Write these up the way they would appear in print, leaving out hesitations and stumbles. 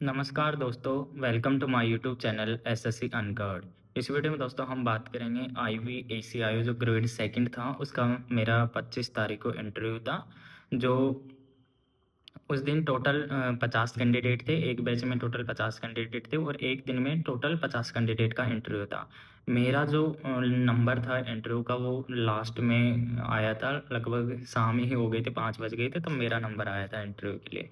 नमस्कार दोस्तों, welcome to my YouTube channel SSC अनकर्ड। इस वीडियो में दोस्तों हम बात करेंगे आईवीएसीआईओ जो ग्रेड सेकंड था उसका मेरा 25 तारीख को इंटरव्यू था। जो उस दिन टोटल 50 कैंडिडेट थे, एक बैच में टोटल 50 कैंडिडेट थे और एक दिन में टोटल 50 कैंडिडेट का इंटरव्यू था। मेरा जो नंबर था इंटरव्यू का वो लास्ट में आया था, लगभग शाम ही हो गए थे, 5 बज गए थे, तब मेरा नंबर आया था इंटरव्यू के लिए।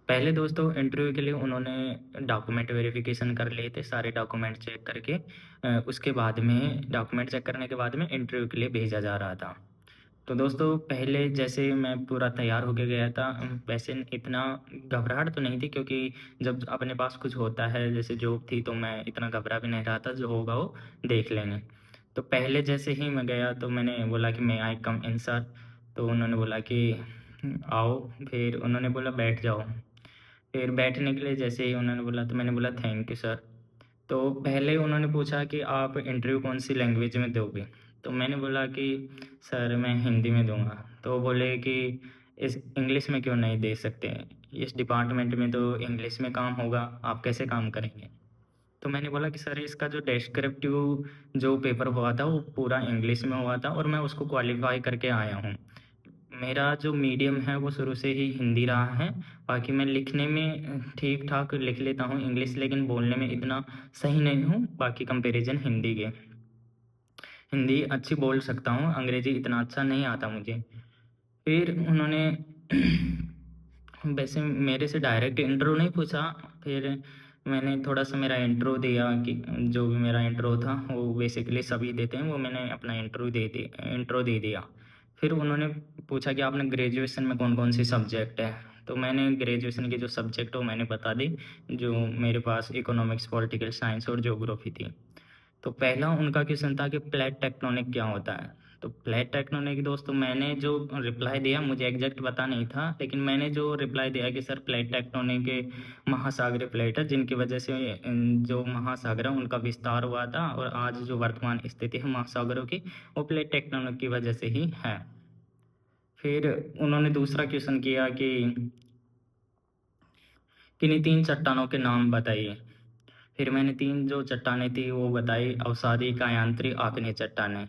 पहले दोस्तों इंटरव्यू के लिए उन्होंने डॉक्यूमेंट वेरिफिकेशन कर लिए थे, सारे डॉक्यूमेंट चेक करके उसके बाद में डॉक्यूमेंट चेक करने के बाद में इंटरव्यू के लिए भेजा जा रहा था। तो दोस्तों पहले जैसे मैं पूरा तैयार होके गया था, वैसे इतना घबराहट तो नहीं थी क्योंकि जब अपने पास कुछ होता है जैसे जॉब थी तो मैं इतना घबरा भी नहीं रहा था, जो होगा वो देख लेंगे। तो पहले जैसे ही मैं गया तो मैंने बोला कि मे आई कम इन सर। तो उन्होंने बोला कि आओ। फिर उन्होंने बोला बैठ जाओ। फिर बैठने के लिए जैसे ही उन्होंने बोला तो मैंने बोला थैंक यू सर। तो पहले उन्होंने पूछा कि आप इंटरव्यू कौन-सी लैंग्वेज में दोगे? तो मैंने बोला कि सर मैं हिंदी में दूँगा। तो वो बोले कि इस इंग्लिश में क्यों नहीं दे सकते? इस डिपार्टमेंट में तो इंग्लिश में काम होगा, आप कैसे काम करेंगे? तो मैंने बोला कि सर इसका जो डिस्क्रिप्टिव जो पेपर हुआ था वो पूरा इंग्लिश में हुआ था और मैं उसको क्वालीफाई करके आया हूँ। मेरा जो मीडियम है वो शुरू से ही हिंदी रहा है। बाकी मैं लिखने में ठीक-ठाक लिख लेता हूँ इंग्लिश, लेकिन बोलने में इतना सही नहीं हूँ, बाकी कंपैरिज़न हिंदी के। हिंदी अच्छी बोल सकता हूँ, अंग्रेज़ी इतना अच्छा नहीं आता मुझे। फिर उन्होंने वैसे मेरे से डायरेक्ट इंट्रो नहीं पूछा, फिर मैंने थोड़ा-सा मेरा इंट्रो दिया कि जो भी मेरा इंट्रो था, वो बेसिकली सभी देते हैं, वो मैंने अपना इंट्रो दे दिया। फिर उन्होंने पूछा कि आपने ग्रेजुएशन में कौन-कौन सी सब्जेक्ट है? तो मैंने ग्रेजुएशन के जो सब्जेक्ट है वो मैंने बता दी, जो मेरे पास इकोनॉमिक्स, पॉलिटिकल साइंस और ज्योग्राफी थी। तो पहला उनका क्वेश्चन था कि प्लेट टेक्टोनिक क्या होता है? तो प्लेट टेक्टोनिक दोस्तों मैंने जो रिप्लाई दिया मुझे एग्ज़ैक्ट पता नहीं था, लेकिन मैंने जो रिप्लाई दिया कि सर प्लेट टेक्टोनिक महासागरीय प्लेट है जिनकी वज़ह से जो महासागर है उनका विस्तार हुआ था और आज जो वर्तमान स्थिति है महासागरों की, वो प्लेट टेक्टोनिक की वज़ह से ही है। फिर उन्होंने दूसरा क्वेश्चन किया कि किन्हीं 3 चट्टानों के नाम बताइए। फिर मैंने 3 जो चट्टानें थी वो बताई, अवसादी, कायांत्री, आग्नेय चट्टानें।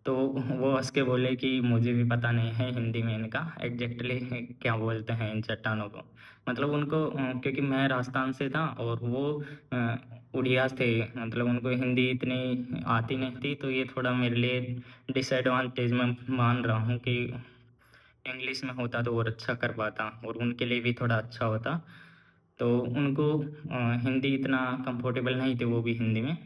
तो वो हँस के बोले कि मुझे भी पता नहीं है हिंदी में इनका एग्ज़ैक्टली क्या बोलते हैं इन चट्टानों को। मतलब उनको क्योंकि मैं राजस्थान से था और वो उड़िया थे, मतलब उनको हिंदी इतनी आती नहीं थी, तो ये थोड़ा मेरे लिए डिसएडवांटेज मैं मान रहा हूँ कि इंग्लिश में होता तो और अच्छा कर पाता और उनके लिए भी थोड़ा अच्छा होता। तो उनको हिंदी इतना कंफर्टेबल नहीं थे वो भी हिंदी में।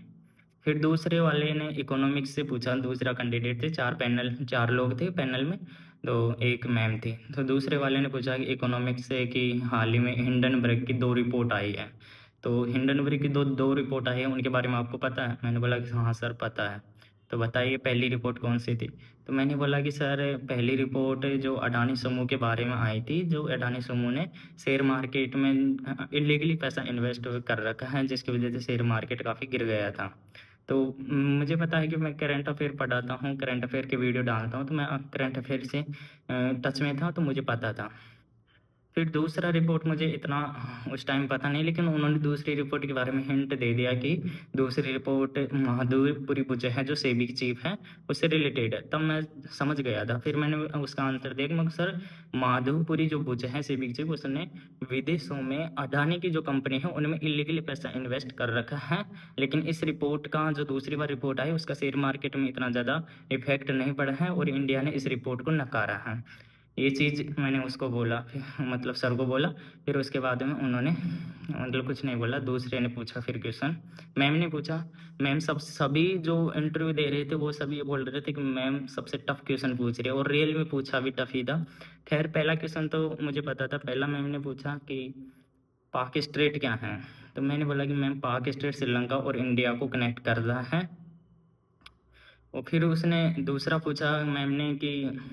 फिर दूसरे वाले ने इकोनॉमिक्स से पूछा, दूसरा कैंडिडेट थे, 4 लोग थे पैनल में, तो 1 मैम थी। तो दूसरे वाले ने पूछा कि इकोनॉमिक्स से कि हाल ही में हिंडनबर्ग की 2 रिपोर्ट आई है। तो हिंडनबर्ग की 2 रिपोर्ट आई है, उनके बारे में आपको पता है? मैंने बोला कि हाँ सर पता है। तो बताइए पहली रिपोर्ट कौन-सी थी? तो मैंने बोला कि सर पहली रिपोर्ट जो अडानी समूह के बारे में आई थी, जो अडानी समूह ने शेयर मार्केट में इल्लीगली पैसा इन्वेस्ट कर रखा है, जिसकी वज़ह से शेयर मार्केट काफ़ी गिर गया था। तो मुझे पता है कि मैं करंट अफ़ेयर पढ़ाता हूँ, करंट अफ़ेयर की वीडियो डालता हूँ, तो मैं करंट अफ़ेयर से टच में था, तो मुझे पता था। फिर दूसरा रिपोर्ट मुझे इतना उस टाइम पता नहीं, लेकिन उन्होंने दूसरी रिपोर्ट के बारे में हिंट दे दिया कि दूसरी रिपोर्ट महादेवपुरी बुझे है जो सेबी की चीफ है, उससे रिलेटेड है। तब मैं समझ गया था। फिर मैंने उसका आंसर दिया कि मगर सर माधवपुरी जो बुझ है सेबी की चीफ, उसने विदेशों में अडानी की जो कंपनी है उनमें इल्लीगली पैसा इन्वेस्ट कर रखा है। लेकिन इस रिपोर्ट का जो दूसरी बार रिपोर्ट आई उसका शेयर मार्केट में इतना ज़्यादा इफ़ेक्ट नहीं पड़ा है और इंडिया ने इस रिपोर्ट को नकारा है। ये चीज़ मैंने उसको बोला, फिर मतलब सर को बोला, फिर उसके बाद में उन्होंने मतलब कुछ नहीं बोला, दूसरे ने पूछा फिर क्वेश्चन, मैम ने पूछा। मैम सभी जो इंटरव्यू दे रहे थे वो सभी ये बोल रहे थे कि मैम सबसे टफ क्वेश्चन पूछ रही है और रियल में पूछा भी टफ ही था। खैर पहला क्वेश्चन तो मुझे पता था, पहला मैम ने पूछा कि पाक स्ट्रेट क्या है? तो मैंने बोला कि मैम पाक स्ट्रेट श्रीलंका और इंडिया को कनेक्ट कर रहा है। और फिर उसने दूसरा पूछा मैम ने कि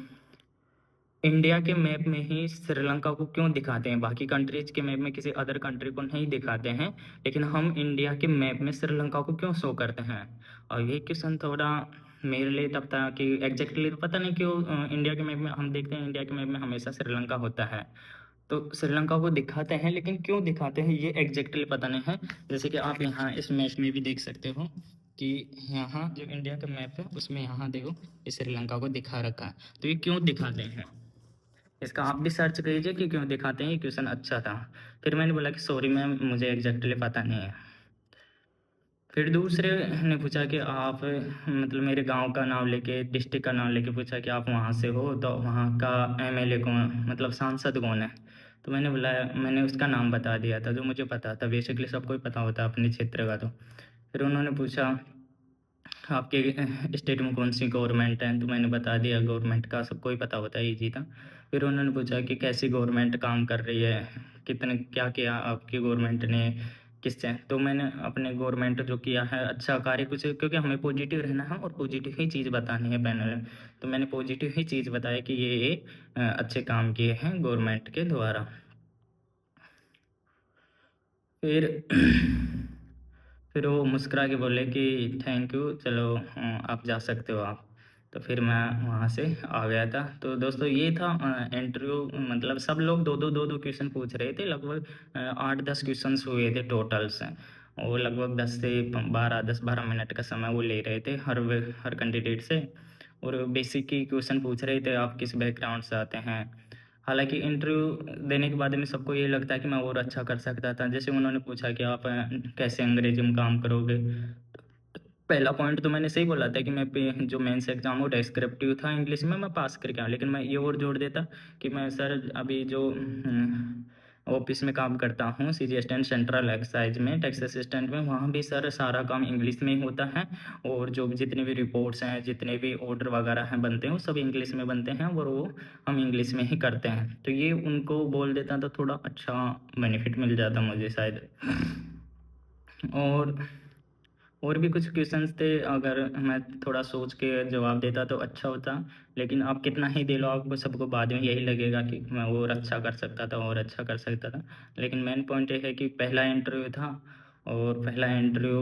इंडिया के मैप में ही श्रीलंका को क्यों दिखाते हैं? बाकी कंट्रीज़ के मैप में किसी अदर कंट्री को नहीं दिखाते हैं, लेकिन हम इंडिया के मैप में श्रीलंका को क्यों शो करते हैं? और ये क्वेश्चन थोड़ा मेरे लिए तब था कि एग्ज़ैक्टली तो पता नहीं क्यों इंडिया के मैप में हम देखते हैं इंडिया के मैप में हमेशा श्रीलंका होता है। तो श्रीलंका को दिखाते हैं, लेकिन क्यों दिखाते हैं ये एग्जैक्टली पता नहीं है। जैसे कि आप यहाँ इस मैप में भी देख सकते हो कि यहाँ जो इंडिया का मैप है उसमें यहाँ देखो इस श्रीलंका को दिखा रखा है। तो ये क्यों दिखाते हैं इसका आप भी सर्च कीजिए कि क्यों दिखाते हैं। ये क्वेश्चन अच्छा था। फिर मैंने बोला कि सॉरी मैम, मुझे एग्जैक्टली पता नहीं है। फिर दूसरे ने पूछा कि आप मतलब मेरे गांव का नाम लेके, डिस्ट्रिक्ट का नाम लेके पूछा कि आप वहाँ से हो, तो वहाँ का एमएलए कौन, मतलब सांसद कौन है। तो मैंने बुलाया, मैंने उसका नाम बता दिया था जो मुझे पता था। बेसिकली सबको ही पता होता है अपने क्षेत्र का। तो फिर उन्होंने पूछा आपके स्टेट में कौन सी गवर्नमेंट है, तो मैंने बता दिया गवर्नमेंट का सबको ही पता होता है, ईजी था। फिर उन्होंने पूछा कि कैसी गवर्नमेंट काम कर रही है, कितने क्या किया आपकी गवर्नमेंट ने किससे। तो मैंने अपने गवर्नमेंट जो किया है अच्छा कार्य कुछ, क्योंकि हमें पॉजिटिव रहना है और पॉजिटिव ही चीज़ बतानी है पैनल में। तो मैंने पॉजिटिव ही चीज़ बताया कि ये अच्छे काम किए हैं गवर्नमेंट के द्वारा। फिर फिर वो मुस्कुरा के बोले कि थैंक यू, चलो आप जा सकते हो आप। तो फिर मैं वहाँ से आ गया था। तो दोस्तों ये था इंटरव्यू। मतलब सब लोग दो दो क्वेश्चन पूछ रहे थे, लगभग 8-10 क्वेश्चंस हुए थे टोटल से। और लगभग 10 12 मिनट का समय वो ले रहे थे हर कैंडिडेट से। और बेसिक ही क्वेश्चन पूछ रहे थे, आप किस बैकग्राउंड से आते हैं। हालाँकि इंटरव्यू देने के बाद में सबको ये लगता है कि मैं और अच्छा कर सकता था। जैसे उन्होंने पूछा कि आप कैसे अंग्रेजी में काम करोगे? पहला पॉइंट तो मैंने सही बोला था कि मैं पे जो मेंस एग्ज़ाम वो डिस्क्रिप्टिव था इंग्लिश में, मैं पास करके आया। लेकिन मैं ये और जोड़ देता कि मैं सर अभी जो ऑफ़िस में काम करता हूँ, सीजी असिस्टेंट सेंट्रल एक्साइज़ में, टैक्स असिस्टेंट में, वहाँ भी सर सारा काम इंग्लिश में ही होता है। और जो भी जितने भी रिपोर्ट्स हैं, जितने भी ऑर्डर वगैरह हैं बनते हैं, वो सब इंग्लिश में बनते हैं और वो हम इंग्लिश में ही करते हैं। तो ये उनको बोल देता तो थोड़ा अच्छा बेनिफिट मिल जाता मुझे शायद। और और भी कुछ क्वेश्चंस थे, अगर मैं थोड़ा सोच के जवाब देता तो अच्छा होता। लेकिन आप कितना ही दे लो, आपको सबको बाद में यही लगेगा कि मैं और अच्छा कर सकता था और अच्छा कर सकता था। लेकिन मेन पॉइंट ये है कि पहला इंटरव्यू था, और पहला इंटरव्यू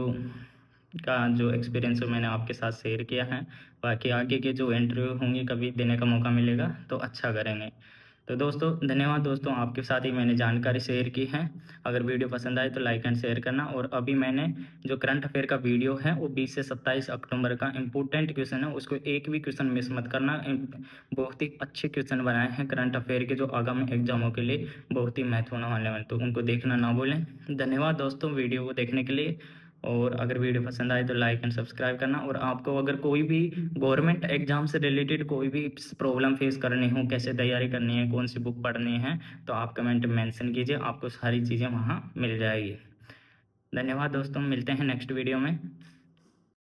का जो एक्सपीरियंस है मैंने आपके साथ शेयर किया है। बाकी आगे के जो इंटरव्यू होंगे कभी देने का मौका मिलेगा तो अच्छा करेंगे। तो दोस्तों धन्यवाद दोस्तों, आपके साथ ही मैंने जानकारी शेयर की है। अगर वीडियो पसंद आए तो लाइक एंड शेयर करना। और अभी मैंने जो करंट अफेयर का वीडियो है वो 20 से 27 अक्टूबर का इम्पोर्टेंट क्वेश्चन है, उसको एक भी क्वेश्चन मिस मत करना। बहुत ही अच्छे क्वेश्चन बनाए हैं करंट अफेयर के, जो आगामी एग्जामों के लिए बहुत ही महत्वपूर्ण होने वाले, तो उनको देखना ना भूलें। धन्यवाद दोस्तों वीडियो को देखने के लिए। और अगर वीडियो पसंद आए तो लाइक एंड सब्सक्राइब करना। और आपको अगर कोई भी गवर्नमेंट एग्जाम से रिलेटेड कोई भी प्रॉब्लम फेस करनी हो, कैसे तैयारी करनी है, कौन सी बुक पढ़नी है, तो आप कमेंट में मेंशन कीजिए, आपको सारी चीज़ें वहाँ मिल जाएगी। धन्यवाद दोस्तों, मिलते हैं नेक्स्ट वीडियो में।